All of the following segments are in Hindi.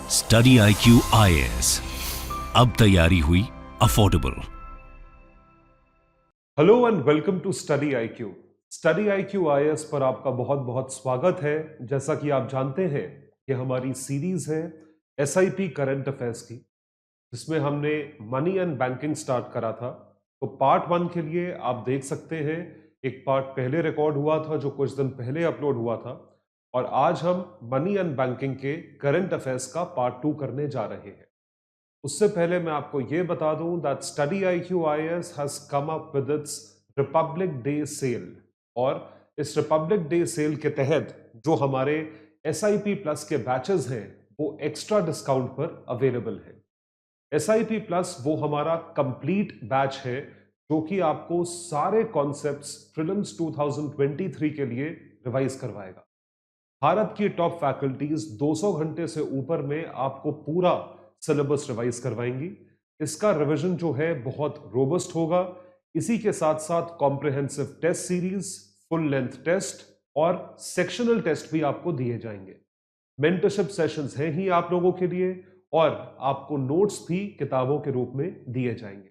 स्टडी IQ IAS, अब तैयारी हुई affordable. Hello and welcome to study IQ। Study IQ IAS पर आपका बहुत बहुत स्वागत है। जैसा कि आप जानते हैं कि हमारी सीरीज है SIP करंट अफेयर्स की, जिसमें हमने मनी एंड बैंकिंग स्टार्ट करा था। तो पार्ट 1 के लिए आप देख सकते हैं, एक पार्ट पहले रिकॉर्ड हुआ था जो कुछ दिन पहले अपलोड हुआ था, और आज हम मनी एंड बैंकिंग के करंट अफेयर्स का पार्ट 2 करने जा रहे हैं। उससे पहले मैं आपको यह बता दूं that study IQ IAS has come up with its republic day sale, और इस रिपब्लिक डे सेल के तहत जो हमारे SIP प्लस के बैचेस हैं वो एक्स्ट्रा डिस्काउंट पर अवेलेबल है। SIP प्लस वो हमारा कंप्लीट बैच है जो कि आपको सारे कॉन्सेप्ट्स प्रीलिम्स 2023 के लिए रिवाइज करवाएगा। भारत की टॉप फैकल्टीज 200 घंटे से ऊपर में आपको पूरा सिलेबस रिवाइज करवाएंगी। इसका रिवीजन जो है बहुत रोबस्ट होगा। इसी के साथ साथ comprehensive test series, full length test और सेक्शनल टेस्ट भी आपको दिए जाएंगे। मेंटरशिप सेशंस हैं ही आप लोगों के लिए, और आपको नोट्स भी किताबों के रूप में दिए जाएंगे।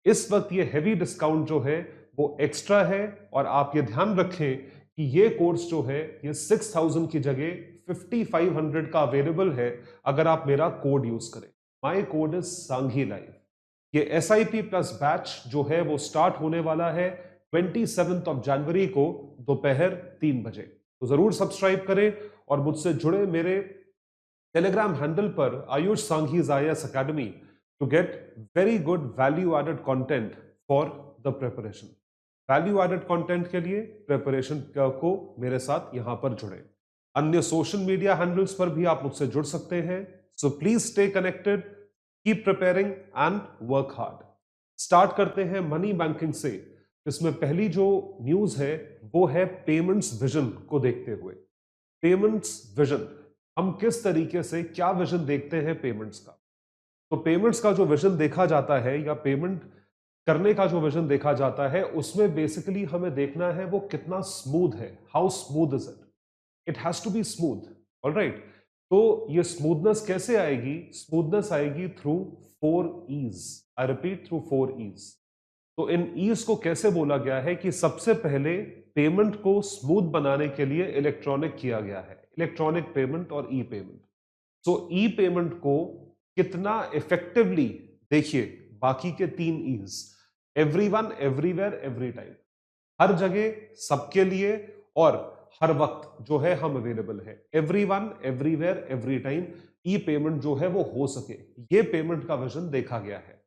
इस वक्त ये हैवी डिस्काउंट जो है वो एक्स्ट्रा है, और आप ये ध्यान रखें कि ये कोर्स जो है ये 6000 की जगह 5500 का अवेलेबल है अगर आप मेरा कोड यूज करें। My code is Sanghi live. ये SIP प्लस बैच जो है वो स्टार्ट होने वाला है 27 जनवरी को दोपहर 3 बजे। तो जरूर सब्सक्राइब करें और मुझसे जुड़े मेरे टेलीग्राम हैंडल पर Ayush Sanghi's IAS academy to get very good value added content for the preparation। Value added content के लिए प्रिपरेशन को मेरे साथ यहां पर जुड़े। अन्य सोशल मीडिया हैंडल्स पर भी आप मुझसे जुड़ सकते हैं। So please stay connected, keep preparing and work hard. Start करते हैं मनी बैंकिंग से। इसमें पहली जो न्यूज है वो है पेमेंट्स विजन को देखते हुए। पेमेंट्स विजन, हम किस तरीके से क्या विजन देखते हैं पेमेंट्स का। तो पेमेंट्स का जो विजन देखा जाता है, या पेमेंट करने का जो विजन देखा जाता है, उसमें बेसिकली हमें देखना है वो कितना स्मूथ है। How smooth is it has to be smooth. Alright, तो ये स्मूथनेस कैसे आएगी? स्मूथनेस आएगी through 4 E's। I repeat, through 4 E's। तो इन E's को कैसे बोला गया है कि सबसे पहले पेमेंट को स्मूथ बनाने के लिए इलेक्ट्रॉनिक किया गया है, इलेक्ट्रॉनिक पेमेंट और ई पेमेंट। सो ई पेमेंट को कितना इफेक्टिवली, देखिए बाकी के 3 E's, everyone, everywhere, every time, हर जगह, सबके लिए और हर वक्त जो है हम अवेलेबल है। एवरीवन, एवरीवेयर, एवरी टाइम ई पेमेंट जो है वो हो सके, ये पेमेंट का विजन देखा गया है।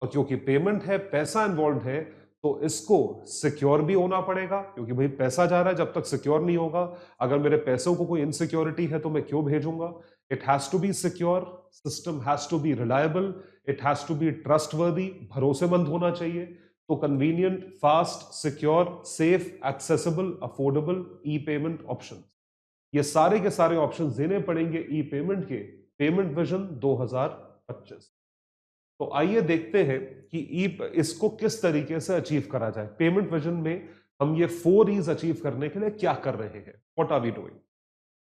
और क्योंकि पेमेंट है, पैसा इन्वॉल्व है, तो इसको सिक्योर भी होना पड़ेगा, क्योंकि भाई पैसा जा रहा है, जब तक सिक्योर नहीं होगा, अगर मेरे पैसों को कोई इनसिक्योरिटी है तो मैं क्यों भेजूंगा। It has to be secure, system has to be reliable, it has to be trustworthy, भरोसेमंद होना चाहिए। तो convenient, fast, secure, safe, accessible, affordable e payment option, ये सारे के सारे ऑप्शन देने पड़ेंगे ई पेमेंट के पेमेंट विजन 2025। तो आइए देखते हैं कि इसको किस तरीके से अचीव करा जाए। पेमेंट विजन में हम ये 4 E's अचीव करने के लिए क्या कर रहे हैं, व्हाट आर वी डूइंग।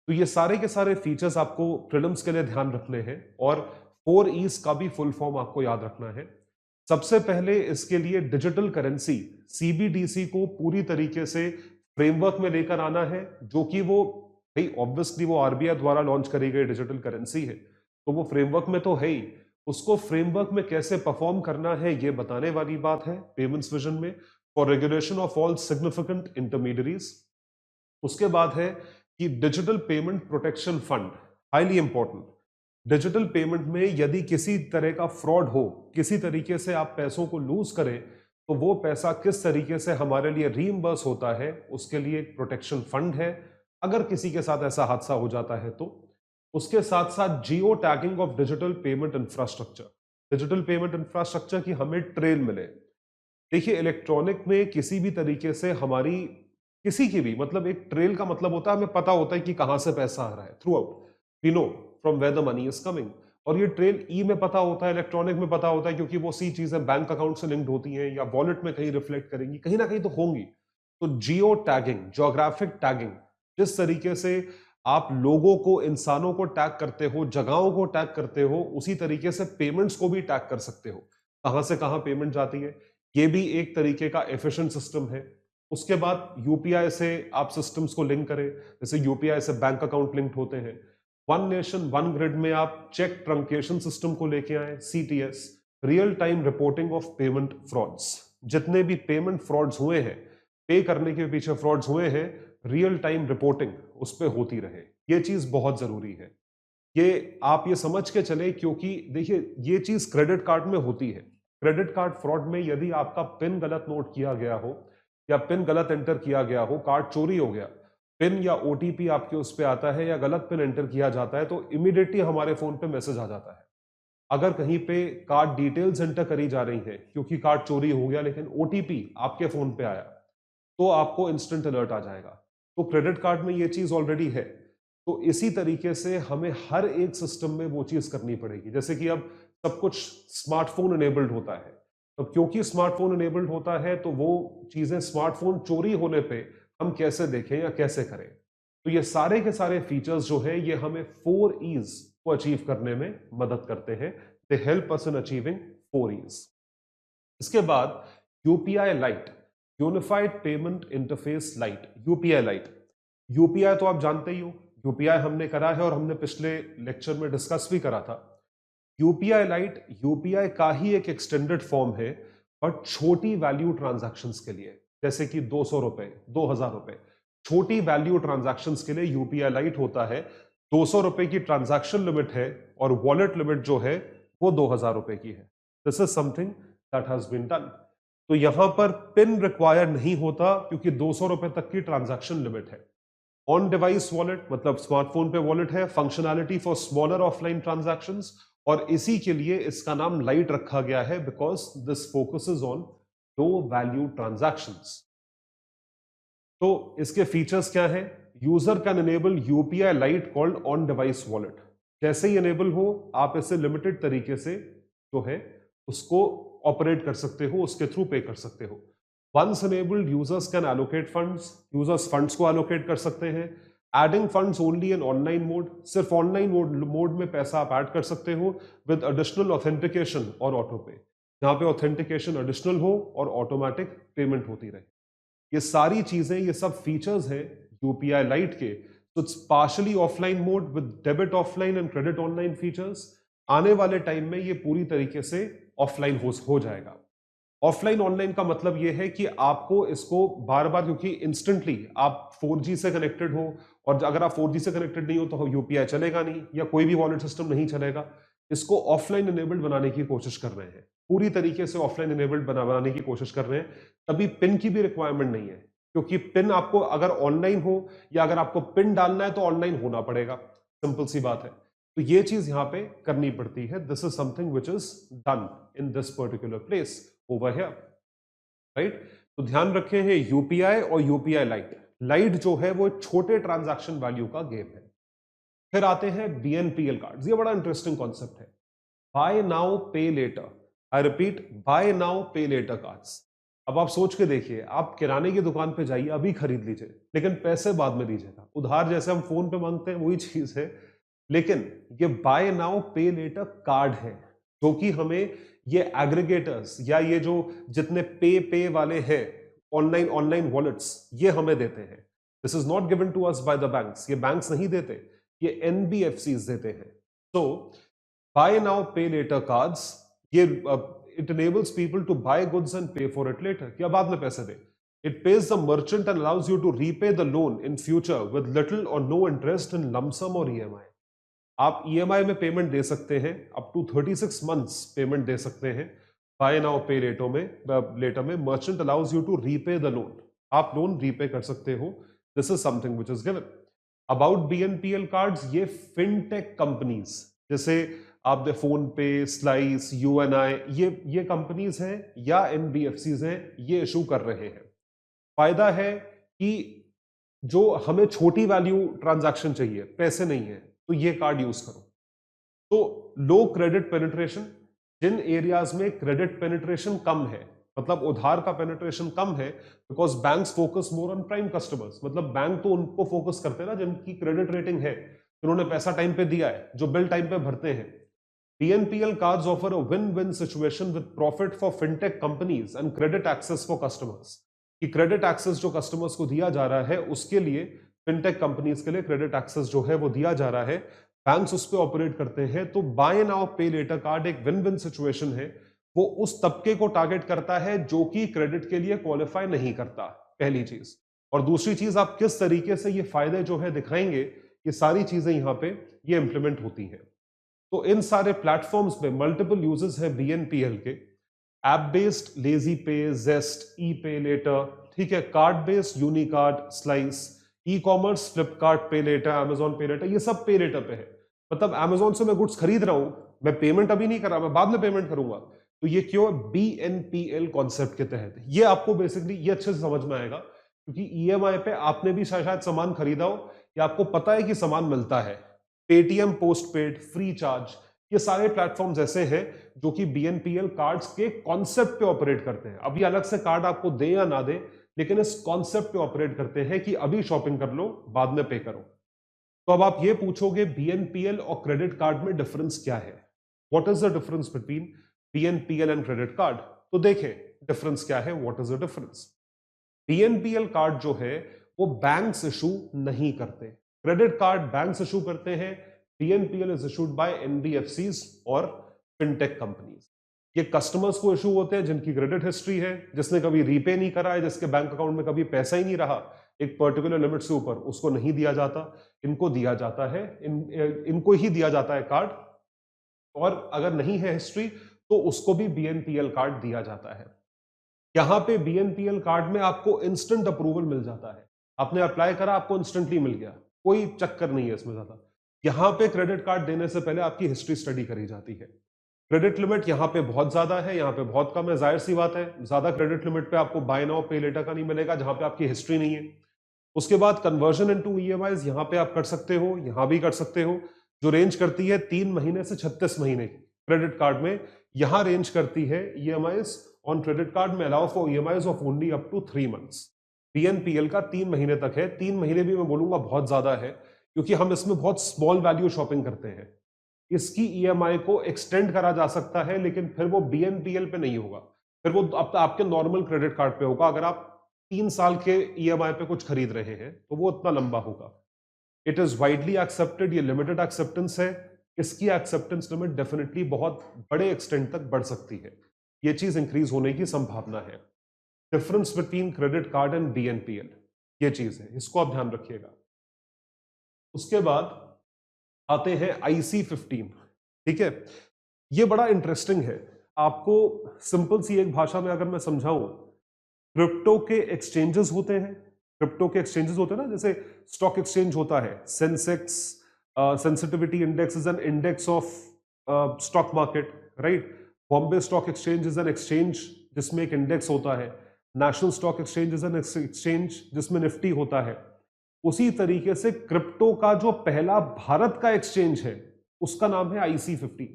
तो ये सारे के सारे फीचर्स आपको प्रीलिम्स के लिए ध्यान रखने हैं, और 4 E's का भी फुल फॉर्म आपको याद रखना है। सबसे पहले इसके लिए डिजिटल करेंसी CBDC को पूरी तरीके से फ्रेमवर्क में लेकर आना है, जो कि वो भाई ऑब्वियसली वो RBI द्वारा लॉन्च करी गई डिजिटल करेंसी है, तो वो फ्रेमवर्क में तो है ही। उसको फ्रेमवर्क में कैसे परफॉर्म करना है ये बताने वाली बात है पेमेंट्स विजन में, for regulation of all significant intermediaries. उसके बाद है कि digital payment protection fund, highly important. Digital payment में यदि किसी तरह का फ्रॉड हो, किसी तरीके से आप पैसों को लूज करें, तो वो पैसा किस तरीके से हमारे लिए रीइंबर्स होता है, उसके लिए एक प्रोटेक्शन फंड है अगर किसी के साथ ऐसा हादसा हो जाता है तो। उसके साथ साथ geo tagging of digital payment infrastructure, digital payment infrastructure की हमें ट्रेल मिले। देखिए इलेक्ट्रॉनिक में किसी भी तरीके से हमारी, किसी की भी, मतलब एक ट्रेल का मतलब होता है हमें पता होता है कि कहां से पैसा आ रहा है, throughout we know from where the money is coming. और ये ट्रेल ई में पता होता है, इलेक्ट्रॉनिक में पता होता है, क्योंकि वो सी चीजें बैंक अकाउंट से लिंक्ड होती हैं या वॉलेट में कहीं रिफ्लेक्ट करेंगी, कहीं ना कहीं तो होंगी। तो जियो टैगिंग, ज्योग्राफिक टैगिंग, जिस तरीके से आप लोगों को, इंसानों को टैग करते हो, जगहों को टैग करते हो, उसी तरीके से पेमेंट्स को भी टैग कर सकते हो, कहां से कहां पेमेंट जाती है। ये भी एक तरीके का एफिशिएंट सिस्टम है। उसके बाद यूपीआई से आप सिस्टम्स को लिंक करें, जैसे यूपीआई से बैंक अकाउंट लिंक्ड होते हैं। वन नेशन वन ग्रिड में आप चेक ट्रंकेशन सिस्टम को लेके आए, CTS, real time reporting of payment frauds. जितने भी पेमेंट फ्रॉड्स हुए हैं, पे करने के पीछे फ्रॉड्स हुए हैं, रियल टाइम रिपोर्टिंग उस पर होती रहे। ये चीज बहुत जरूरी है। ये आप ये समझ के चले, क्योंकि देखिए ये चीज क्रेडिट कार्ड में होती है। क्रेडिट कार्ड फ्रॉड में यदि आपका पिन गलत नोट किया गया हो या पिन गलत एंटर किया गया हो, कार्ड चोरी हो गया, पिन या ओटीपी आपके उस पे आता है या गलत पिन एंटर किया जाता है, तो इमीडिएटली हमारे फोन पे मैसेज आ जाता है। अगर कहीं पे कार्ड डिटेल्स एंटर करी जा रही है क्योंकि कार्ड चोरी हो गया लेकिन ओटीपी आपके फोन पे आया, तो आपको इंस्टेंट अलर्ट आ जाएगा। तो क्रेडिट कार्ड में ये चीज ऑलरेडी है। तो इसी तरीके से हमें हर एक सिस्टम में वो चीज करनी पड़ेगी। जैसे कि अब सब कुछ स्मार्टफोन इनेबल्ड होता है, तो क्योंकि स्मार्टफोन इनेबल्ड होता है तो वो चीजें स्मार्टफोन चोरी होने पे हम कैसे देखें या कैसे करें। तो ये सारे के सारे फीचर्स जो है ये हमें 4 E's को अचीव करने में मदद करते हैं। They help us in achieving 4 E's। इसके बाद UPI light, unified payment interface light, UPI light. UPI तो आप जानते ही हो, यूपीआई हमने करा है और हमने पिछले लेक्चर में डिस्कस भी करा था। यूपीआई लाइट यूपीआई का ही एक एक्सटेंडेड फॉर्म है, बट छोटी वैल्यू ट्रांजैक्शंस के लिए, जैसे कि 200 रुपए, 2000 रुपए, छोटी वैल्यू ट्रांजैक्शंस के लिए यूपीआई लाइट होता है। 200 रुपए की ट्रांजैक्शन लिमिट है और वॉलेट लिमिट जो है वो 2000 रुपए की है। This is something that has been done. तो यहां पर पिन रिक्वायर नहीं होता क्योंकि 200 रुपए तक की ट्रांजैक्शन लिमिट है। ऑन डिवाइस वॉलेट मतलब स्मार्टफोन पे वॉलेट है, functionality for smaller offline transactions, और इसी के लिए इसका नाम लाइट रखा गया है, because this focuses on low value transactions. तो इसके फीचर्स क्या है? User can enable UPI light called on device wallet. जैसे ही एनेबल हो आप इसे लिमिटेड तरीके से जो है उसको ऑपरेट कर सकते हो, उसके थ्रू पे कर सकते हो। Once enabled users can allocate funds, users funds को allocate कर सकते हैं। Adding funds only in online mode, सिर्फ ऑनलाइन मोड में पैसा आप ऐड कर सकते हो विद एडिशनल ऑथेंटिकेशन और ऑटो पे, जहां पे ऑथेंटिकेशन एडिशनल हो और ऑटोमेटिक पेमेंट होती रहे। ये सारी चीजें, ये सब फीचर्स हैं यूपीआई लाइट के। तो it's partially offline mode with debit offline and credit online features. आने वाले टाइम में ये पूरी तरीके से ऑफलाइन हो जाएगा। ऑफलाइन ऑनलाइन का मतलब ये है कि आपको इसको बार बार, क्योंकि इंस्टेंटली आप 4G से कनेक्टेड हो, और अगर आप 4G से कनेक्टेड नहीं हो तो यूपीआई चलेगा नहीं या कोई भी वॉलेट सिस्टम नहीं चलेगा। इसको ऑफलाइन इनेबल्ड बनाने की कोशिश कर रहे हैं, पूरी तरीके से ऑफलाइन इनेबल्ड बनाने की कोशिश कर रहे हैं। तभी पिन की भी रिक्वायरमेंट नहीं है, क्योंकि पिन आपको अगर ऑनलाइन हो या अगर आपको पिन डालना है तो ऑनलाइन होना पड़ेगा, सिंपल सी बात है। तो ये चीज यहां पे करनी पड़ती है। This is something which is done in this particular place over here, right. तो ध्यान रखें है यूपीआई और यूपीआई लाइट। लाइट जो है वो छोटे ट्रांजैक्शन वैल्यू का गेम है। फिर आते हैं बीएनपीएल कार्ड्स। ये बड़ा इंटरेस्टिंग कॉन्सेप्ट है, buy now pay later. I repeat, buy now pay later cards. अब आप सोच के देखिए, आप किराने की दुकान पे जाइए, अभी खरीद लीजिए, लेकिन पैसे बाद में दीजिएगा। उधार जैसे हम फोन पे मांगते हैं वही चीज है, लेकिन ये bye now pay letter card है जो कि हमें ये एग्रीगेटर्स या ये जो जितने पे वाले हैं ऑनलाइन वॉलेट्स, ये हमें देते हैं। This is not given to us by the banks, ये बैंक्स नहीं देते, ये एनबीएफसीज देते हैं। तो buy now pay later cards, ये it enables people to buy goods and pay for it later, क्या बाद में पैसे दे। It pays the merchant and allows you to repay the loan in future with little or no interest in lump sum or EMI। आप EMI में पेमेंट दे सकते हैं, अप टू 36 मंथ्स पेमेंट दे सकते हैं। बाय नाउ पे लेटर में merchant allows you to repay the loan, आप लोन रीपे कर सकते हो। This is something which is given. About BNPL cards, ये फिनटेक कंपनीज, जैसे आपने फोन पे, स्लाइस, यूएनआई, ये कंपनीज हैं या एनबीएफसीज हैं, ये इशू कर रहे हैं। फायदा है कि जो हमें छोटी वैल्यू ट्रांजैक्शन चाहिए, पैसे नहीं है, तो ये कार्ड यूज करो। तो लो क्रेडिट पेनिट्रेशन, जिन एरियाज में क्रेडिट पेनिट्रेशन कम है, मतलब उधार का पेनिट्रेशन कम है because banks focus more on prime customers. मतलब बैंक तो उनको फोकस करते हैं ना जिनकी क्रेडिट रेटिंग है, जिन्होंने पैसा टाइम पे दिया है, जो बिल टाइम पे भरते हैं। BNPL cards offer a win-win situation with profit for fintech companies and credit access for customers। कि क्रेडिट एक्सेस जो कस्टमर्स को दिया जा रहा है उसके लिए फिनटेक कंपनीज के लिए क्रेडिट एक्सेस जो है वो दिया जा रहा है, बैंक्स उस पर ऑपरेट करते हैं। तो buy now pay letter card एक विन विन सिचुएशन है। वो उस तबके को टारगेट करता है जो कि क्रेडिट के लिए क्वालिफाई नहीं करता, पहली चीज। और दूसरी चीज, आप किस तरीके से ये फायदे जो है दिखाएंगे, ये सारी चीजें यहाँ पे ये इंप्लीमेंट होती हैं। तो इन सारे प्लेटफॉर्म्स पे मल्टीपल यूजेस है BNPL के। App based LazyPay, Zest, e pay later, ठीक है, card based Unicard, Slice, e commerce, Flipkart pay later, Amazon पे लेटर, ये सब पे लेटर पे है। मतलब अमेजॉन से मैं गुड्स खरीद रहा हूं, मैं पेमेंट अभी नहीं कर रहा, मैं बाद में पेमेंट करूंगा। तो ये क्यों? BNPL कॉन्सेप्ट के तहत। ये आपको बेसिकली ये अच्छे से समझ में आएगा क्योंकि EMI पे आपने भी शायद सामान खरीदा हो या आपको पता है कि सामान मिलता है। Paytm post paid, free charge, ये सारे प्लेटफॉर्म्स ऐसे हैं जो कि BNPL कार्ड्स के कॉन्सेप्ट पे ऑपरेट करते हैं। अभी अलग से कार्ड आपको दे या ना दे, लेकिन इस कॉन्सेप्ट पे ऑपरेट करते हैं कि अभी शॉपिंग कर लो, बाद में पे करो। तो अब आप ये पूछोगे BNPL और क्रेडिट कार्ड में डिफरेंस क्या है? What is the difference between BNPL and credit card? तो देखें डिफरेंस क्या है, what is the difference. BNPL card जो है वो बैंक्स इशू नहीं करते, क्रेडिट कार्ड बैंक्स इशू करते हैं। BNPL is issued by NBFCs और फिनटेक कंपनीज। ये कस्टमर्स को इशू होते हैं जिनकी क्रेडिट हिस्ट्री है, जिसने कभी रीपे नहीं करा है, जिसके बैंक अकाउंट में कभी पैसा ही नहीं रहा एक पर्टिकुलर लिमिट से ऊपर, उसको नहीं दिया जाता। इनको दिया जाता है, इनको ही दिया जाता है कार्ड। और अगर नहीं है हिस्ट्री तो उसको भी BNPL कार्ड दिया जाता है। यहां पे BNPL कार्ड में आपको इंस्टेंट अप्रूवल मिल जाता है। आपने अप्लाई करा, आपको इंस्टेंटली मिल गया, कोई चक्कर नहीं है इसमें ज्यादा। यहां पे क्रेडिट कार्ड देने से पहले आपकी हिस्ट्री स्टडी करी जाती है। क्रेडिट लिमिट यहाँ पे बहुत ज्यादा है, यहाँ पे बहुत कम है, जाहिर सी बात है। ज्यादा क्रेडिट लिमिट पे आपको बाय नाउ पे लेटर का नहीं मिलेगा जहां पे आपकी हिस्ट्री नहीं है। उसके बाद कन्वर्जन इनटू EMIs यहाँ पे आप कर सकते हो, यहाँ भी कर सकते हो, जो रेंज करती है 3 महीने से 36 महीने की क्रेडिट कार्ड में। यहाँ रेंज करती है EMIs ऑन क्रेडिट कार्ड में allow for EMIs of only up to 3 months. BNPL का 3 महीने तक है। 3 महीने भी मैं बोलूंगा बहुत ज्यादा है क्योंकि हम इसमें बहुत स्मॉल वैल्यू शॉपिंग करते हैं। इसकी EMI को एक्सटेंड करा जा सकता है लेकिन फिर वो BNPL पे नहीं होगा, फिर वो आपके नॉर्मल क्रेडिट कार्ड पे होगा। अगर आप 3 साल के EMI पे कुछ खरीद रहे हैं तो वो उतना लंबा होगा। इट इज वाइडली एक्सेप्टेड, ये लिमिटेड एक्सेप्टेंस है। इसकी एक्सेप्टेंस लिमिट डेफिनेटली बहुत बड़े एक्सटेंड तक बढ़ सकती है, ये चीज इंक्रीज होने की संभावना है। Difference between credit card and BNPL, ये चीज है, इसको आप ध्यान रखिएगा। उसके बाद आते हैं IC15, ठीक है। ये बड़ा इंटरेस्टिंग है। आपको सिंपल सी एक भाषा में अगर मैं समझाऊं, क्रिप्टो के एक्सचेंजेस होते हैं, क्रिप्टो के एक्सचेंजेस होते हैं ना, जैसे स्टॉक एक्सचेंज होता है, Sensex sensitivity index is an index of stock market, right. Bombay stock exchange is an exchange जिसमें एक इंडेक्स होता है। National stock exchange is an exchange जिसमें निफ्टी होता है। उसी तरीके से क्रिप्टो का जो पहला भारत का एक्सचेंज है उसका नाम है IC15।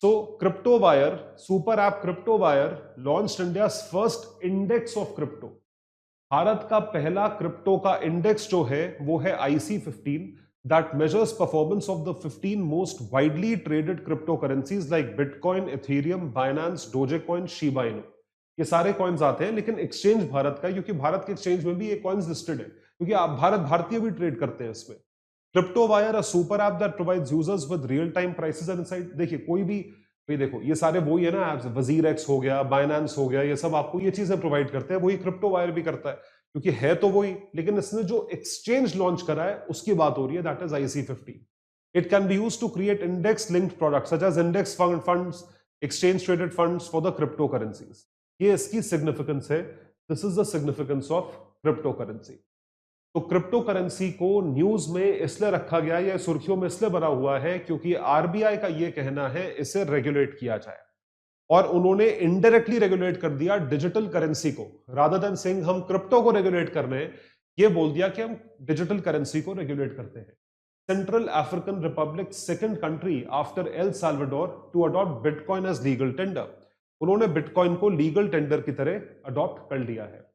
So CryptoWire, super app CryptoWire launched India's first index of crypto। Bharat का पहला क्रिप्टो का इंडेक्स जो है वो है IC15 that measures performance of the 15 most widely traded cryptocurrencies like Bitcoin, Ethereum, Binance, Dogecoin, Shiba Inu। ये सारे कॉइन्स आते हैं लेकिन एक्सचेंज भारत का है क्योंकि भारत के एक्सचेंज में भी ये कॉइन्स लिस्टेड है क्योंकि आप भारतीय भी ट्रेड करते हैं इसमें। CryptoWire, a super app that provides users with real time prices and insight। देखिए कोई भी भाई देखो ये सारे वही है ना एप्स, वजीर एक्स हो गया, बाइनेंस हो गया, ये सब आपको ये चीजें प्रोवाइड करते हैं, वही CryptoWire भी करता है क्योंकि है तो वही। लेकिन इसने जो एक्सचेंज लॉन्च करा है उसकी बात हो रही है, that is IC15। It can be used to create index linked products such as index funds, exchange traded funds for the crypto currencies. ये इसकी सिग्निफिकेंस है। This is the significance of crypto currency. तो क्रिप्टो करेंसी को न्यूज में इसलिए रखा गया, या सुर्खियों में इसलिए बना हुआ है क्योंकि RBI का यह कहना है इसे रेगुलेट किया जाए। और उन्होंने इनडायरेक्टली रेगुलेट कर दिया डिजिटल करेंसी को, रादर देन सेइंग हम क्रिप्टो को रेगुलेट कर रहे हैं, ये बोल दिया कि हम डिजिटल करेंसी को रेगुलेट करते हैं। Central African republic second country after El Salvador to adopt bitcoin as legal tender. उन्होंने बिटकॉइन को लीगल टेंडर की तरह अडॉप्ट कर लिया है।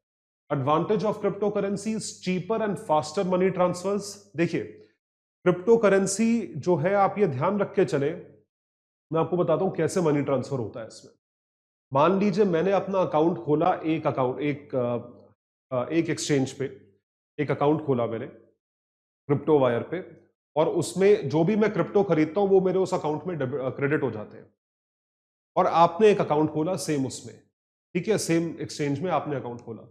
Advantage of crypto currencies, cheaper and faster money transfers. देखिए, क्रिप्टो करेंसी जो है, आप ये ध्यान रख के चले, मैं आपको बताता हूं कैसे मनी ट्रांसफर होता है इसमें। मान लीजिए मैंने अपना अकाउंट खोला, एक एक्सचेंज पे एक अकाउंट खोला मैंने क्रिप्टो वायर पे, और उसमें जो भी मैं क्रिप्टो खरीदता हूं वो मेरे उस अकाउंट में क्रेडिट हो जाते हैं। और आपने एक अकाउंट खोला सेम उसमें, ठीक है, सेम एक्सचेंज में आपने अकाउंट खोला,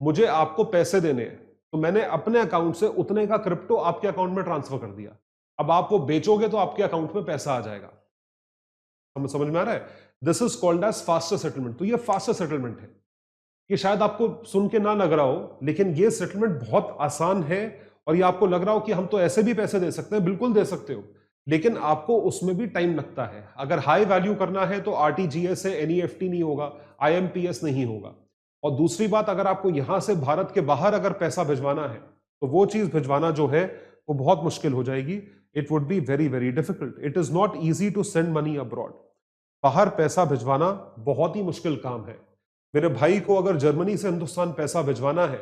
मुझे आपको पैसे देने हैं, तो मैंने अपने अकाउंट से उतने का क्रिप्टो आपके अकाउंट में ट्रांसफर कर दिया। अब आप वो बेचोगे तो आपके अकाउंट में पैसा आ जाएगा। समझ में आ रहा है? This is called as faster settlement. तो ये फास्टर सेटलमेंट है। ये शायद आपको सुन के ना लग रहा हो, लेकिन ये सेटलमेंट बहुत आसान है। और ये आपको लग रहा हो कि हम तो ऐसे भी पैसे दे सकते हैं, बिल्कुल दे सकते हो, लेकिन आपको उसमें भी टाइम लगता है। अगर हाई वैल्यू करना है तो आरटीजीएस है, एनईएफटी नहीं होगा, आईएमपीएस नहीं होगा। और दूसरी बात, अगर आपको यहां से भारत के बाहर अगर पैसा भिजवाना है तो वो चीज भिजवाना जो है वो बहुत मुश्किल हो जाएगी। It would be very very difficult. It is not easy to send money abroad. बाहर पैसा भिजवाना बहुत ही मुश्किल काम है। मेरे भाई को अगर जर्मनी से हिंदुस्तान पैसा भिजवाना है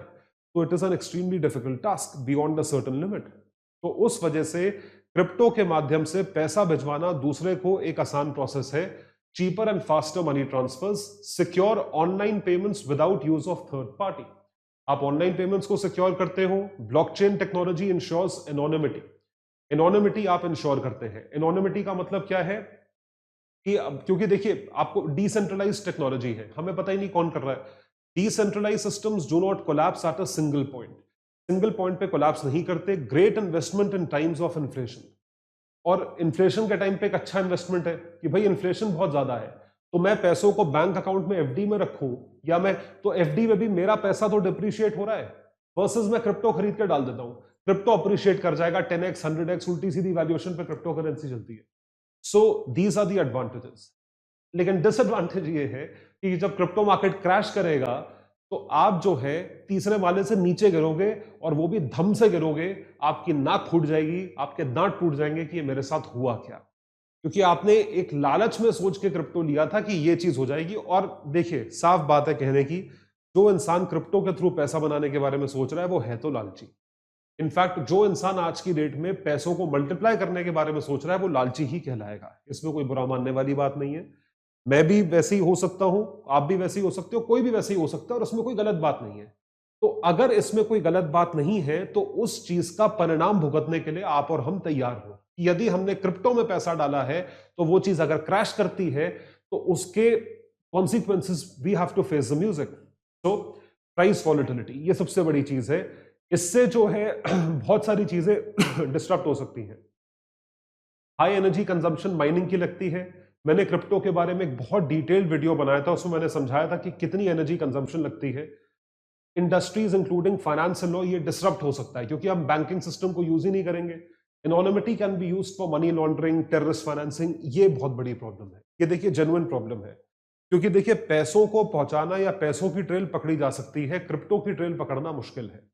तो it is an extremely difficult task beyond a certain limit. तो उस वजह से क्रिप्टो के माध्यम से पैसा भिजवाना दूसरे को एक आसान प्रोसेस है। Cheaper and faster money transfers, secure online payments without use of third party. आप ऑनलाइन पेमेंट्स को सिक्योर करते हो। Blockchain technology ensures anonymity. Anonymity आप इंश्योर करते हैं। एनोनिमिटी का मतलब क्या है कि क्योंकि देखिए, आपको डिसेंट्रलाइज्ड टेक्नोलॉजी है, हमें पता ही नहीं कौन कर रहा है। Decentralised systems do not collapse at a single point. Single point पे कोलैप्स नहीं करते। Great investment in times of inflation. और इन्फ्लेशन के टाइम पे एक अच्छा इन्वेस्टमेंट है कि भाई इन्फ्लेशन बहुत ज्यादा है, तो मैं पैसों को बैंक अकाउंट में एफडी में रखूं, या मैं तो एफडी में भी मेरा पैसा तो डिप्रिशिएट हो रहा है, वर्सेस मैं क्रिप्टो खरीद के डाल देता हूं, क्रिप्टो अप्रिशिएट कर जाएगा 10x 100x, उल्टी सीधी वैल्यूएशन पे क्रिप्टो करेंसी चलती है। So these are the advantages. लेकिन डिसएडवांटेज ये है कि जब क्रिप्टो मार्केट क्रैश करेगा तो आप जो है तीसरे माले से नीचे गिरोगे, और वो भी धम से गिरोगे। आपकी नाक फूट जाएगी, आपके दांत टूट जाएंगे कि ये मेरे साथ हुआ क्या, क्योंकि आपने एक लालच में सोच के क्रिप्टो लिया था कि ये चीज हो जाएगी। और देखिए, साफ बात है कहने की, जो इंसान क्रिप्टो के थ्रू पैसा बनाने के बारे में सोच रहा है वो है तो लालची। इनफैक्ट जो इंसान आज की डेट में पैसों को मल्टीप्लाई करने के बारे में सोच रहा है वो लालची ही कहलाएगा। इसमें कोई बुरा मानने वाली बात नहीं है। मैं भी वैसे ही हो सकता हूं, आप भी वैसे ही हो सकते हो, कोई भी वैसे ही हो सकता है, और उसमें कोई गलत बात नहीं है। तो अगर इसमें कोई गलत बात नहीं है तो उस चीज का परिणाम भुगतने के लिए आप और हम तैयार हो। यदि हमने क्रिप्टो में पैसा डाला है तो वो चीज अगर क्रैश करती है तो उसके consequences we have to face the music. तो प्राइस वॉलेटिलिटी ये सबसे बड़ी चीज है। इससे जो है बहुत सारी चीजें डिस्टर्ब हो सकती हैं। हाई एनर्जी कंजम्पशन माइनिंग की लगती है। मैंने क्रिप्टो के बारे में एक बहुत डिटेल्ड वीडियो बनाया था, उसमें मैंने समझाया था कि कितनी एनर्जी कंजम्पशन लगती है। इंडस्ट्रीज इंक्लूडिंग फाइनेंस लॉ, ये डिसरप्ट हो सकता है क्योंकि हम बैंकिंग सिस्टम को यूज ही नहीं करेंगे। Anonymity can be used for money laundering, terrorist financing. ये बहुत बड़ी प्रॉब्लम है। ये देखिए जेन्युइन प्रॉब्लम है, क्योंकि देखिए पैसों को पहुंचाना या पैसों की ट्रेल पकड़ी जा सकती है, क्रिप्टो की ट्रेल पकड़ना मुश्किल है।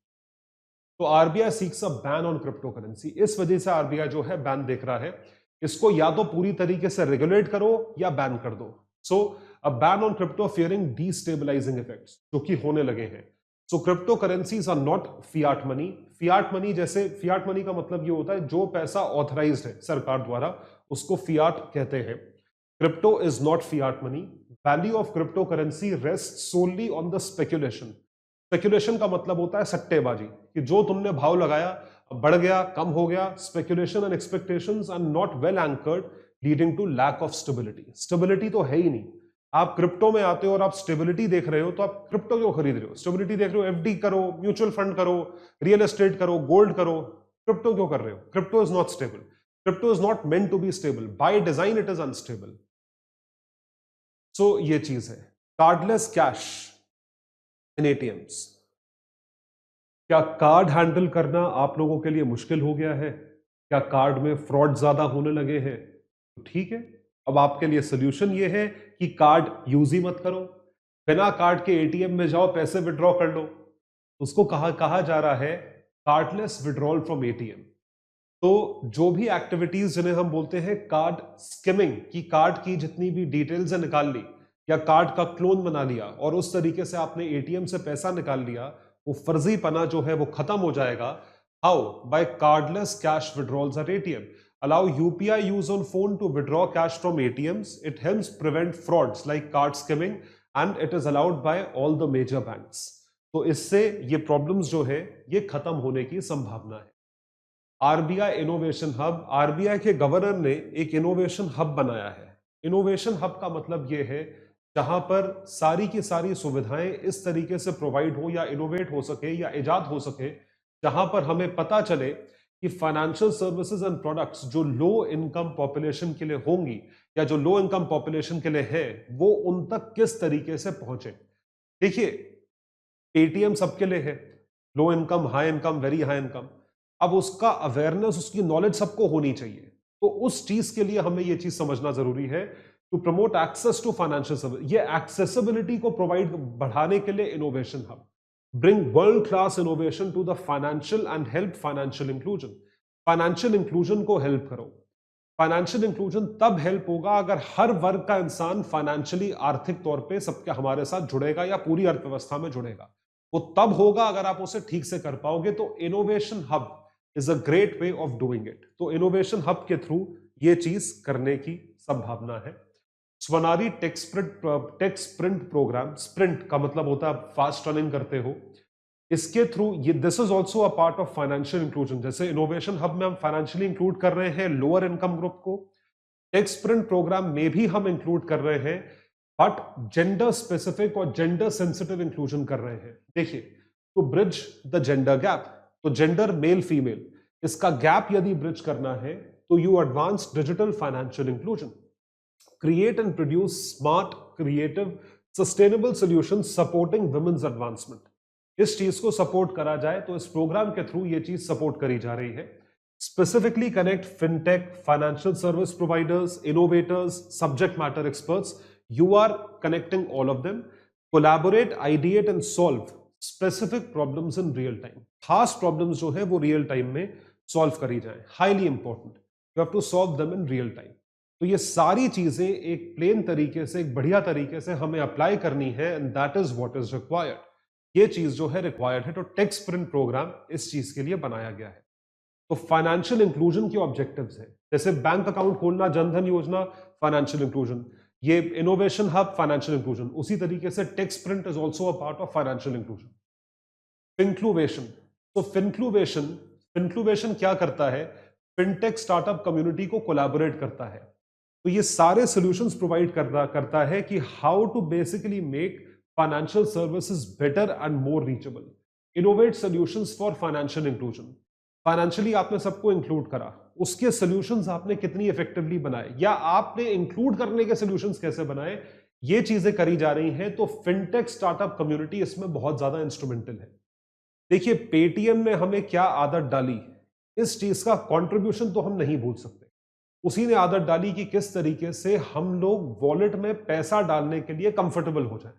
तो RBI seeks a ban on crypto currency. इस वजह से आरबीआई जो है बैन देख रहा है। इसको या तो पूरी तरीके से रेगुलेट करो या बैन कर दो। So a ban on crypto fearing destabilising effects, जो कि होने लगे हैं। So crypto currencies are not fiat money. Fiat money, जैसे फियाट मनी का मतलब ये होता है जो पैसा ऑथराइज्ड है सरकार द्वारा, उसको फियाट कहते हैं। Crypto is not fiat money. Value of crypto currency rest solely on the speculation. Speculation का मतलब होता है सट्टेबाजी, कि जो तुमने भाव लगाया बढ़ गया, कम हो गया। Speculation and expectations are not well anchored, leading to lack of stability. Stability तो है ही नहीं। आप क्रिप्टो में आते हो और आप स्टेबिलिटी देख रहे हो, तो आप क्रिप्टो क्यों खरीद रहे हो? स्टेबिलिटी देख रहे हो, एफडी करो, म्यूचुअल फंड करो, रियल एस्टेट करो, गोल्ड करो। क्रिप्टो क्यों कर रहे हो? Crypto is not stable. Crypto is not meant to be stable. By design it is unstable. So ये चीज है। Cardless cash in ATMs. क्या कार्ड हैंडल करना आप लोगों के लिए मुश्किल हो गया है? क्या कार्ड में फ्रॉड ज्यादा होने लगे हैं? तो ठीक है, अब आपके लिए सोल्यूशन ये है कि कार्ड यूज ही मत करो। बिना कार्ड के एटीएम में जाओ, पैसे विड्रॉ कर लो। उसको कहा जा रहा है कार्डलेस विड्रॉल फ्रॉम एटीएम। तो जो भी एक्टिविटीज जिन्हें हम बोलते हैं कार्ड स्किमिंग, की कार्ड की जितनी भी डिटेल्स है निकाल ली, या कार्ड का क्लोन बना लिया और उस तरीके से आपने एटीएम से पैसा निकाल लिया, वो फर्जीपना जो है वो खत्म हो जाएगा। How? By cardless cash withdrawals at ATM. Allow UPI use on phone to withdraw cash from ATMs. It helps prevent frauds like card skimming and it is allowed by all the major banks. तो इससे ये प्रॉब्लम्स जो है ये खत्म होने की संभावना है। आरबीआई इनोवेशन हब, आरबीआई के गवर्नर ने एक इनोवेशन हब बनाया है। इनोवेशन हब का मतलब ये है जहां पर सारी की सारी सुविधाएं इस तरीके से प्रोवाइड हो या इनोवेट हो सके या इजाद हो सके, जहां पर हमें पता चले कि फाइनेंशियल सर्विसेज एंड प्रोडक्ट्स जो लो इनकम पॉपुलेशन के लिए होंगी या जो लो इनकम पॉपुलेशन के लिए है, वो उन तक किस तरीके से पहुंचे। देखिए, पेटीएम सबके लिए है, low income, high income, very high income. अब उसका अवेयरनेस, उसकी नॉलेज सबको होनी चाहिए। तो उस चीज के लिए हमें ये चीज समझना जरूरी है to promote access to financial service. ये एक्सेसिबिलिटी को प्रोवाइड बढ़ाने के लिए innovation hub. Bring world-class innovation to the financial and help financial inclusion. Financial inclusion को help करो। Financial inclusion तब help होगा अगर हर वर्ग का इंसान फाइनेंशियली, आर्थिक तौर पे सबके हमारे साथ जुड़ेगा या पूरी अर्थव्यवस्था में जुड़ेगा। वो तब होगा अगर आप उसे ठीक से कर पाओगे। तो innovation hub is a great way of doing it. तो इनोवेशन हब के थ्रू ये चीज करने की संभावना है। स्वनारी टेक स्प्रिंट प्रोग्राम, स्प्रिंट का मतलब होता है फास्ट रनिंग करते हो, इसके थ्रू ये this is also a part of financial inclusion. जैसे इनोवेशन हब में हम फाइनेंशियली इंक्लूड कर रहे हैं लोअर इनकम ग्रुप को, टेक स्प्रिंट प्रोग्राम में भी हम इंक्लूड कर रहे हैं, बट जेंडर स्पेसिफिक और जेंडर सेंसिटिव इंक्लूजन कर रहे हैं। देखिए, to bridge the gender gap, तो जेंडर मेल फीमेल, इसका गैप यदि ब्रिज करना है तो you advance digital financial inclusion, create and produce smart, creative, sustainable solutions supporting women's advancement. इस चीज को सपोर्ट करा जाए तो इस प्रोग्राम के थ्रू ये चीज सपोर्ट करी जा रही है। Specifically connect fintech, financial service providers, innovators, subject matter experts. You are connecting all of them. Collaborate, ideate and solve specific problems in real time. खास प्रॉब्लम्स जो है वो रियल टाइम में सॉल्व करी जाए, highly important. You have to solve them in real time. तो ये सारी चीजें एक प्लेन तरीके से, एक बढ़िया तरीके से हमें अप्लाई करनी है and that is what is required. ये चीज जो है रिक्वायर्ड है। तो टेक स्प्रिंट प्रोग्राम इस चीज के लिए बनाया गया है। तो फाइनेंशियल इंक्लूजन के ऑब्जेक्टिव्स हैं, जैसे बैंक अकाउंट खोलना, जनधन योजना, फाइनेंशियल इंक्लूजन। ये इनोवेशन हब, फाइनेंशियल इंक्लूजन। उसी तरीके से tech sprint is also a part of financial inclusion. Fincluvation, तो फिनक्लूवेशन क्या करता है? फिनटेक स्टार्टअप कम्युनिटी को कोलैबोरेट करता है। तो ये सारे सॉल्यूशंस प्रोवाइड करता है कि how to basically make financial services better and more reachable. Innovate solutions for financial inclusion. Financially आपने सबको इंक्लूड करा, उसके सॉल्यूशंस आपने कितनी इफेक्टिवली बनाए या आपने इंक्लूड करने के सॉल्यूशंस कैसे बनाए, ये चीजें करी जा रही हैं। तो फिनटेक स्टार्टअप कम्युनिटी इसमें बहुत ज्यादा इंस्ट्रूमेंटल है। देखिए, पेटीएम ने हमें क्या आदत डाली, इस चीज का कंट्रीब्यूशन तो हम नहीं भूल सकते। उसी ने आदत डाली कि किस तरीके से हम लोग वॉलेट में पैसा डालने के लिए कंफर्टेबल हो जाए।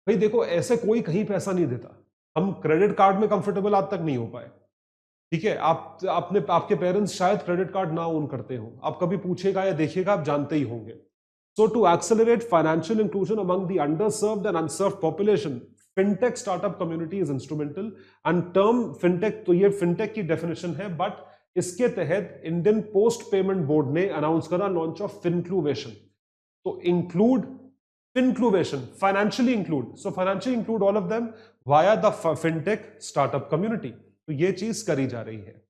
भाई देखो, ऐसे कोई कहीं पैसा नहीं देता। हम क्रेडिट कार्ड में कंफर्टेबल आज तक नहीं हो पाए। ठीक है, आपके पेरेंट्स शायद क्रेडिट कार्ड ना ओन करते हो, आप कभी पूछेगा या देखिएगा, आप जानते ही होंगे। So to accelerate financial inclusion among the underserved and unserved population, fintech startup community is instrumental. And term fintech, तो ये फिनटेक की डेफिनेशन है, बट इसके तहत इंडियन पोस्ट पेमेंट बोर्ड ने अनाउंस करा लॉन्च ऑफ फिनक्लूवेशन। तो include Fincluvation, financially include, so financially include all of them via the fintech startup community. तो ये चीज करी जा रही है।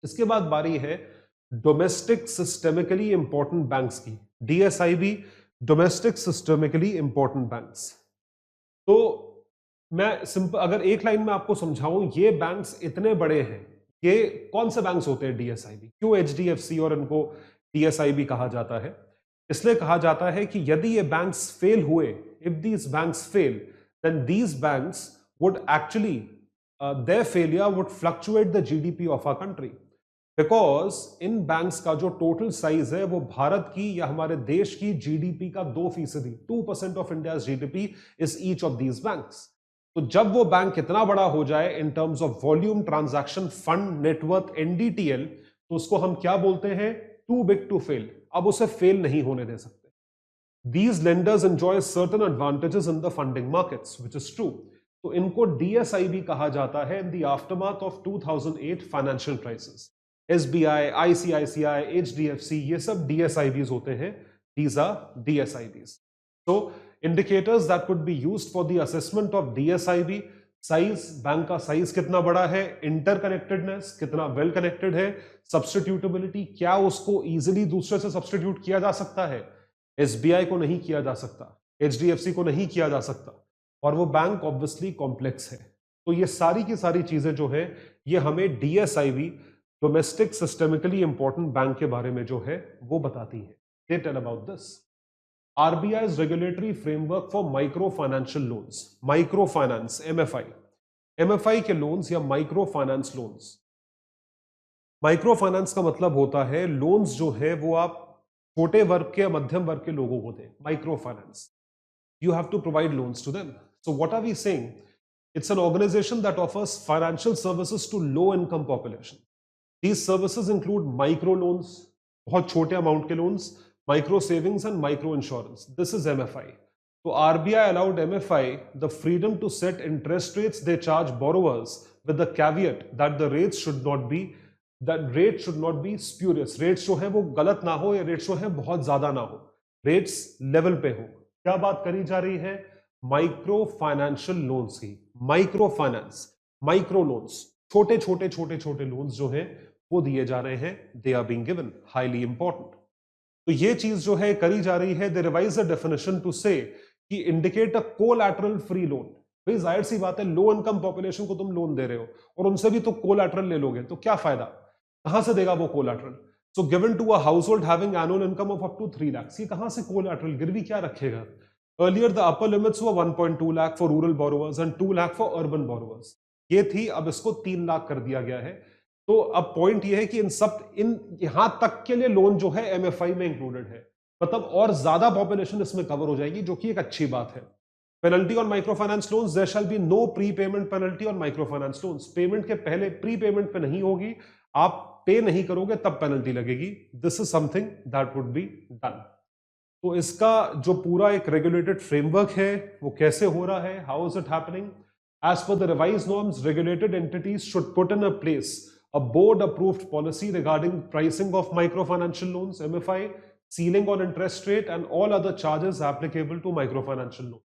इसके बाद बारी है डोमेस्टिक सिस्टेमिकली इंपॉर्टेंट बैंक्स की, DSIB, domestic systemically important banks. तो मैं सिंपल अगर एक लाइन में आपको समझाऊं, ये बैंक्स इतने बड़े हैं। ये कौन से बैंक्स होते हैं डीएसआईबी? क्यों एचडीएफसी और इनको डीएसआईबी कहा जाता है? इसलिए कहा जाता है कि यदि ये बैंक्स फेल हुए, if these banks fail, then these banks would actually their failure would fluctuate the GDP of our country, because इन बैंक्स का जो टोटल साइज है वो भारत की या हमारे देश की जीडीपी का 2%, 2% of India GDP is each of these banks. तो जब वो बैंक इतना बड़ा हो जाए in terms of volume, transaction, fund, net worth, NDTL, तो उसको हम क्या बोलते हैं? Too big to fail. अब उसे फेल नहीं होने दे सकते। These lenders enjoy certain advantages in the funding markets, which is true. तो इनको DSIB कहा जाता है in the aftermath of 2008 financial crisis. SBI, ICICI, HDFC, ये सब DSIBs होते हैं. These are DSIBs. So indicators that could be used for the assessment of DSIB: size, bank का साइज कितना बड़ा है, इंटरकनेक्टेडनेस कितना वेल कनेक्टेड है, सब्स्टिट्यूटेबिलिटी, क्या उसको इजीली दूसरे से सब्स्टिट्यूट किया जा सकता है. SBI को नहीं किया जा सकता, HDFC को नहीं किया जा सकता, और वो बैंक ऑब्वियसली कॉम्प्लेक्स है. तो ये सारी की सारी चीजें जो है ये हमें DSIB, domestic systemically important bank के बारे में जो है वो बताती है. They tell about this. RBI's regulatory framework for micro financial loans, microfinance, MFI. MFI के लोन्स या micro finance loans. Micro finance का मतलब होता है लोन्स जो है वो आप छोटे वर्ग के या मध्यम वर्ग के लोगों को दें. Micro finance, you have to provide loans to them. So what are we saying? It's an organization that offers financial services to low income population. These services include micro loans, बहुत छोटे अमाउंट के loans, micro savings and micro insurance. This is MFI. So RBI allowed MFI the freedom to set interest rates they charge borrowers, with the caveat that the rates should not be spurious. Rates जो है वो गलत ना हो, या rates जो है बहुत ज्यादा ना हो, rates level पे हो. क्या बात करी जा रही है? माइक्रो फाइनेंशियल लोन्स की. माइक्रो फाइनेंस, माइक्रो लोन्स, छोटे छोटे छोटे छोटे लोन्स जो हैं वो दिए जा रहे हैं. They are being given, highly important. तो ये चीज जो है करी जा रही है. They revise the definition to say कि indicate a collateral free loan. भाई जाहिर सी बात है, लो इनकम पॉपुलेशन को तुम लोन दे रहे हो और उनसे भी तो कोलैटरल ले लोगे, तो क्या फायदा, कहां से देगा वो collateral? So given to a household having annual income of up to 3 lakh. ये कहां से कोलैटरल, गिरवी क्या रखेगा? Earlier the upper limits were 1.2 lakh for rural borrowers and 2 lakh for urban borrowers. ये थी, अब इसको 3 लाख कर दिया गया है. तो अब पॉइंट ये है कि इन यहां तक के लिए लोन जो है MFI में इंक्लूडेड है, मतलब और ज्यादा पॉपुलेशन इसमें कवर हो जाएगी, जो कि एक अच्छी बात है. Penalty on micro finance loans, there shall be no pre payment penalty on micro finance loans. Payment के पहले प्री पेमेंट पे नहीं होगी, आप पे नहीं करोगे तब पेनल्टी लगेगी. This is something that would be done. तो इसका जो पूरा एक रेगुलेटेड फ्रेमवर्क है वो कैसे हो रहा है, how is it happening? As per the revised norms, regulated entities should put in a place a board approved policy regarding pricing of microfinancial loans, MFI, ceiling on interest rate and all other charges applicable to microfinancial loan.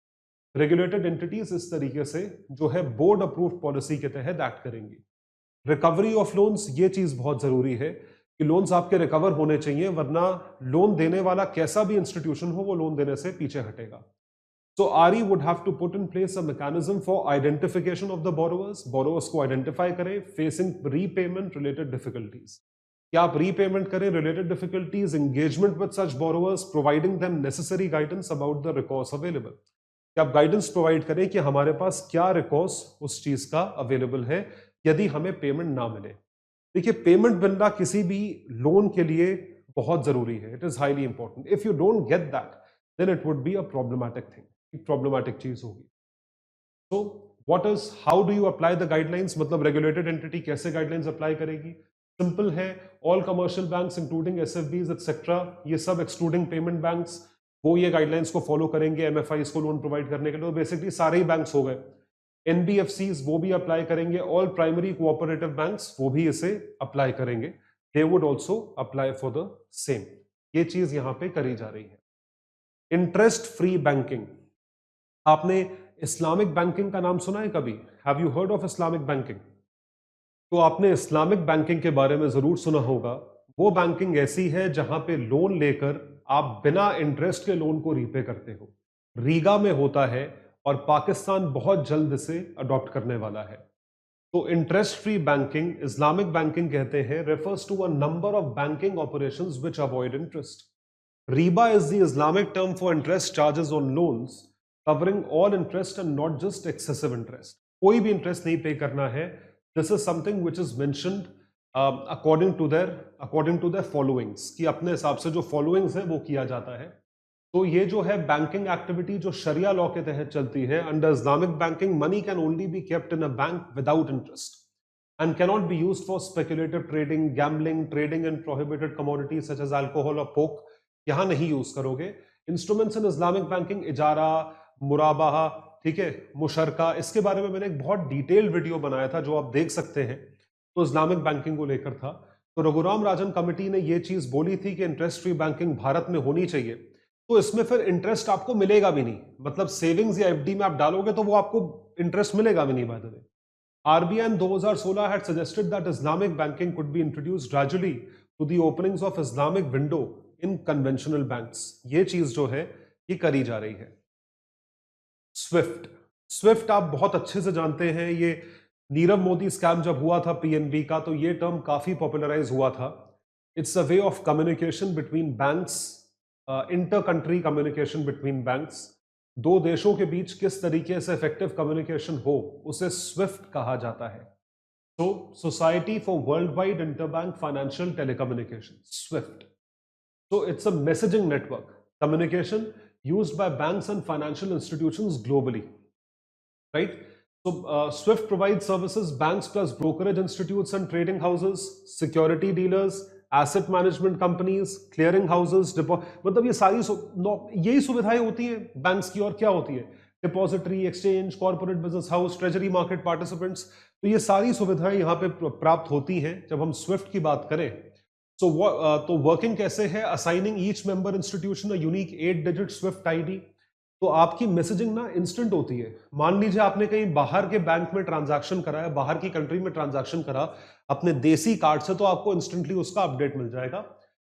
Regulated entities इस तरीके से जो है board approved policy के तहत एक्ट करेंगी. रिकवरी ऑफ लोन्स, ये चीज बहुत जरूरी है कि लोन्स आपके रिकवर होने चाहिए, वरना लोन देने वाला कैसा भी इंस्टीट्यूशन हो वो लोन देने से पीछे हटेगा. So RE would have to put in place a mechanism for identification of the borrowers. Borrowers को identify करें facing repayment related difficulties. क्या आप repayment करें related difficulties, engagement with such borrowers, providing them necessary guidance about the recourse available. क्या आप guidance provide करें कि हमारे पास क्या recourse उस चीज का available है यदि हमें payment ना मिले. देखिए, payment मिलना किसी भी लोन के लिए बहुत जरूरी है. It is highly important. If you don't get that, then it would be a problematic thing. Problematic चीज होगी. तो what is, how do you apply the guidelines, मतलब रेगुलेटेड एंटिटी कैसे गाइडलाइंस अप्लाई करेगी? सिंपल है, all commercial banks including SFBs etcetera, ये सब एक्सक्लूडिंग पेमेंट बैंक्स, वो ये गाइडलाइंस को फॉलो करेंगे MFIs को लोन प्रोवाइड करने के लिए. बेसिकली सारे ही बैंक्स हो गए. NBFCs वो भी अप्लाई करेंगे, ऑल प्राइमरी कोऑपरेटिव बैंक्स वो भी इसे अप्लाई करेंगे. They would also apply for the same. ये चीज यहां पे करी जा रही है. इंटरेस्ट फ्री बैंकिंग, आपने इस्लामिक बैंकिंग का नाम सुना है कभी? Have you heard of Islamic banking? तो आपने इस्लामिक बैंकिंग के बारे में जरूर सुना होगा. वो बैंकिंग ऐसी है जहां पे लोन लेकर आप बिना इंटरेस्ट के लोन को रीपे करते हो. रीगा में होता है और पाकिस्तान बहुत जल्द इसे अडॉप्ट करने वाला है. तो interest free banking, Islamic banking कहते हैं, refers to a number of banking operations which avoid interest. रीबा is the Islamic term for interest charges on loans covering all interest and not just excessive interest. कोई भी इंटरेस्ट नहीं पे करना है. This is something which is mentioned according to their followings, कि अपने हिसाब से जो फॉलोइंग्स है वो किया जाता है. तो ये जो है बैंकिंग एक्टिविटी जो शरिया लॉ के तहत चलती है, under Islamic banking money can only be kept in a bank without interest and cannot be used for speculative trading, gambling, trading in prohibited commodities such as alcohol or pork. यहां नहीं यूज करोगे. इंस्ट्रूमेंट्स इन इस्लामिक बैंकिंग, इजारा, मुराबाहा, ठीक है, मुशरका, इसके बारे में मैंने एक बहुत डिटेल्ड वीडियो बनाया था जो आप देख सकते हैं, तो इस्लामिक बैंकिंग को लेकर था। तो रघुराम राजन कमेटी ने ये चीज बोली थी कि इंटरेस्ट फ्री बैंकिंग भारत में होनी चाहिए, तो इसमें फिर इंटरेस्ट आपको मिलेगा भी नहीं, मतलब सेविंग्स या एफडी में आप डालोगे तो वो आपको इंटरेस्ट मिलेगा भी नहीं। By the way, RBI in 2016 had suggested that Islamic banking could be introduced gradually to the openings of Islamic window in conventional banks. ये चीज जो है ये करी जा रही है। स्विफ्ट आप बहुत अच्छे से जानते हैं, ये नीरव मोदी स्कैम जब हुआ था PNB का, तो ये टर्म काफी पॉपुलराइज हुआ था। It's a way of communication between banks, inter country communication between banks, दो देशों के बीच किस तरीके से इफेक्टिव कम्युनिकेशन हो, उसे स्विफ्ट कहा जाता है। तो society for world wide interbank financial telecommunication, Swift. So it's a messaging network, communication used by banks and financial institutions globally, right? So SWIFT provides services banks plus brokerage institutes and trading houses, security dealers, asset management companies, clearing houses, मतलब ये सारी यही सुविधाएं होती हैं बैंक्स की। और क्या होती है? Depository, exchange, corporate business house, treasury market participants, तो ये सारी सुविधाएं यहाँ पे प्राप्त होती हैं जब हम स्विफ्ट की बात करें। तो वर्किंग कैसे है? Assigning each member institution a unique 8-digit Swift ID. तो आपकी मैसेजिंग ना इंस्टेंट होती है। मान लीजिए आपने कहीं बाहर के बैंक में ट्रांजैक्शन करा है, बाहर की कंट्री में ट्रांजैक्शन करा अपने देसी कार्ड से, तो आपको इंस्टेंटली उसका अपडेट मिल जाएगा।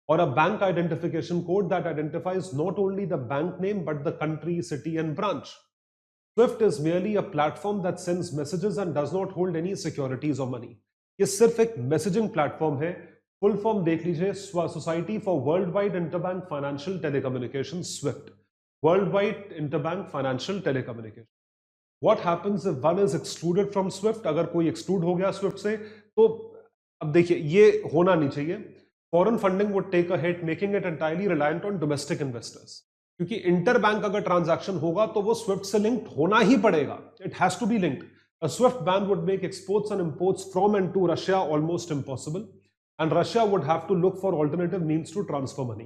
और a bank identification code that identifies not only the bank name but the country, city and branch. Swift is merely a platform that sends messages and does not hold any securities or money. ये सिर्फ एक मैसेजिंग प्लेटफॉर्म है। फुल फॉर्म देख लीजिए, society for world wide interbank financial telecommunication, Swift, world wide interbank financial telecommunication. What happens if one is excluded from Swift? अगर कोई एक्सक्लूड हो गया स्विफ्ट से, तो अब देखिए ये होना नहीं चाहिए। Foreign funding would take a hit, making it entirely reliant on domestic investors. क्योंकि इंटर बैंक अगर ट्रांजैक्शन होगा तो वो स्विफ्ट से लिंक्ड होना ही पड़ेगा, it has to be linked. A SWIFT ban would make exports and imports from and to Russia almost impossible, and Russia would have to look for alternative means to transfer money.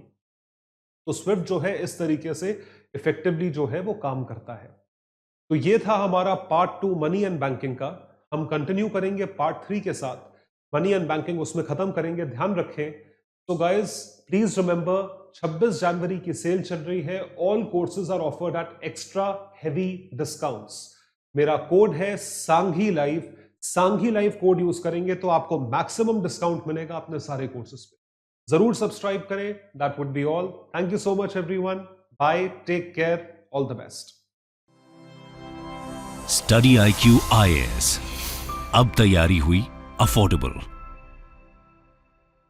तो स्विफ्ट जो है इस तरीके से इफेक्टिवली जो है वो काम करता है। तो ये था हमारा पार्ट 2 मनी एंड बैंकिंग का। हम कंटिन्यू करेंगे पार्ट 3 के साथ, मनी एंड बैंकिंग उसमें खत्म करेंगे। ध्यान रखें। तो गाइज प्लीज रिमेंबर, 26 जनवरी की सेल चल रही है। All courses are offered at extra heavy discounts. मेरा कोड है Sanghi live. Sanghi live code use करेंगे तो आपको मैक्सिमम डिस्काउंट मिलेगा अपने सारे कोर्सेज पे। जरूर सब्सक्राइब करें। That would be all. Thank you so much everyone. Bye, take care, all the best. Study IQ IAS, अब तैयारी हुई अफोर्डेबल।